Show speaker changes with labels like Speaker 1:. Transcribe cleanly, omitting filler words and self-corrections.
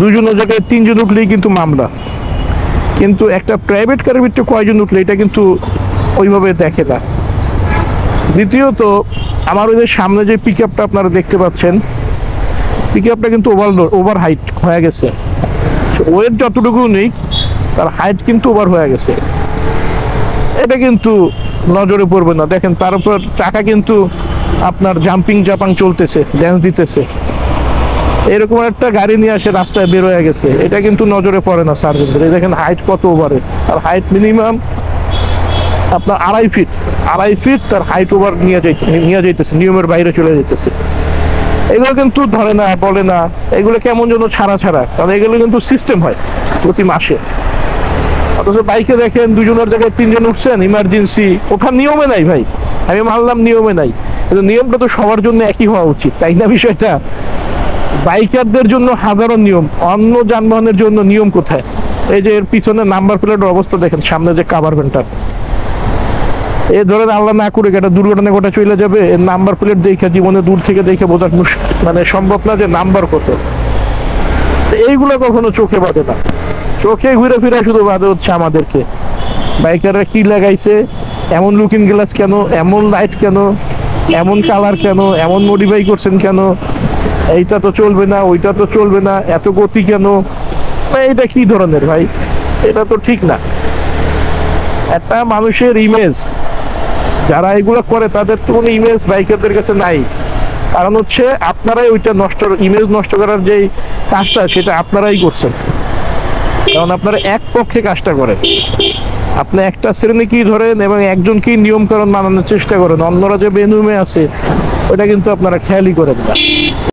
Speaker 1: দুজনের জায়গায় তিনজন উঠলেই কিন্তু মামলা, কিন্তু একটা প্রাইভেট কারের ভিতরে কয়জন উঠলে এটা কিন্তু ওইভাবে দেখে না। দ্বিতীয়ত আমার ওই যে সামনে যে পিক আপটা আপনারা দেখতে পাচ্ছেন, পিক আপটা কিন্তু ওভার হাইট হয়ে গেছে, ওয়েট যতটুকু নেই তার হাইট কিন্তু ওভার হয়ে গেছে। এটা কিন্তু নজরে পড়বে না। দেখেন তার উপর চাকা কিন্তু আপনার জাম্পিং জাপাং চলতেছে, ড্যান্স দিতেছে। এরকম একটা গাড়ি নিয়ে আসে রাস্তায় বের হয়ে গেছে, এটা কিন্তু নজরে পড়ে না সার্জেন্টদের। দেখেন হাইট কত ওভারে, আর হাইট মিনিমাম আপনার 2.5 ফিট তার হাইট ওভার নিয়ে যাইতেছে, নিয়মের বাইরে চলে যেতেছে। এগুলো কিন্তু ধরে না, বলে না, এগুলো কেমন যেন ছাড়া, কারণ এগুলো কিন্তু সিস্টেম হয় প্রতি মাসে। অথচ বাইকে দেখেন দুজনের জায়গায় তিনজন উঠছেন ইমার্জেন্সি, ওঠার নিয়মে নাই ভাই। আমি মানলাম নিয়মে নাই, কিন্তু নিয়মটা তো সবার জন্য একই হওয়া উচিত, তাই না? বিষয়টা বাইকারদের জন্য হাজারো নিয়ম, অন্য যানবাহনের জন্য নিয়ম কোথায়? এই যে এর পিছনে নাম্বার প্লেটের অবস্থা দেখেন, সামনে যে কাভার ভ্যানটা, এ ধরেন আল্লাহ না করে একটা দুর্ঘটনা ঘটে চলে যাবে, এর নাম্বার প্লেট দেখে জীবনে দূর থেকে দেখে বোঝা মানে সম্ভব না যে নাম্বার কত। তো এইগুলো কখনো চোখে বাঁধে না, চোখে ঘুরে ফিরে শুধু বাঁধে হচ্ছে আমাদেরকে বাইকাররা কি লাগাইছে, এমন লুকিং গ্লাস কেন, এমন লাইট কেন, এমন কালার কেন, এমন মডিফাই করছেন কেন, এইটা তো চলবে না, ওইটা তো চলবে না, এত গতি কেন, এটা কি ধরনের ভাই? এটা তো ঠিক না। একটা মানুষের ইমেজ, যারা এগুলো করে তাদের তো কোনো ইমেজ বাইকারদের কাছে নাই। কারণ হচ্ছে আপনারাই ওইটা ইমেজ নষ্ট করার যে কাজটা সেটা আপনারাই করছেন, কারণ আপনারা এক পক্ষে কাজটা করেন। আপনি একটা শ্রেণীকেই ধরেন এবং একজনকেই নিয়ম কানুন মানানোর চেষ্টা করেন, অন্যরা যে বেনুমে আছে ওটা কিন্তু আপনারা খেয়ালই করেন না।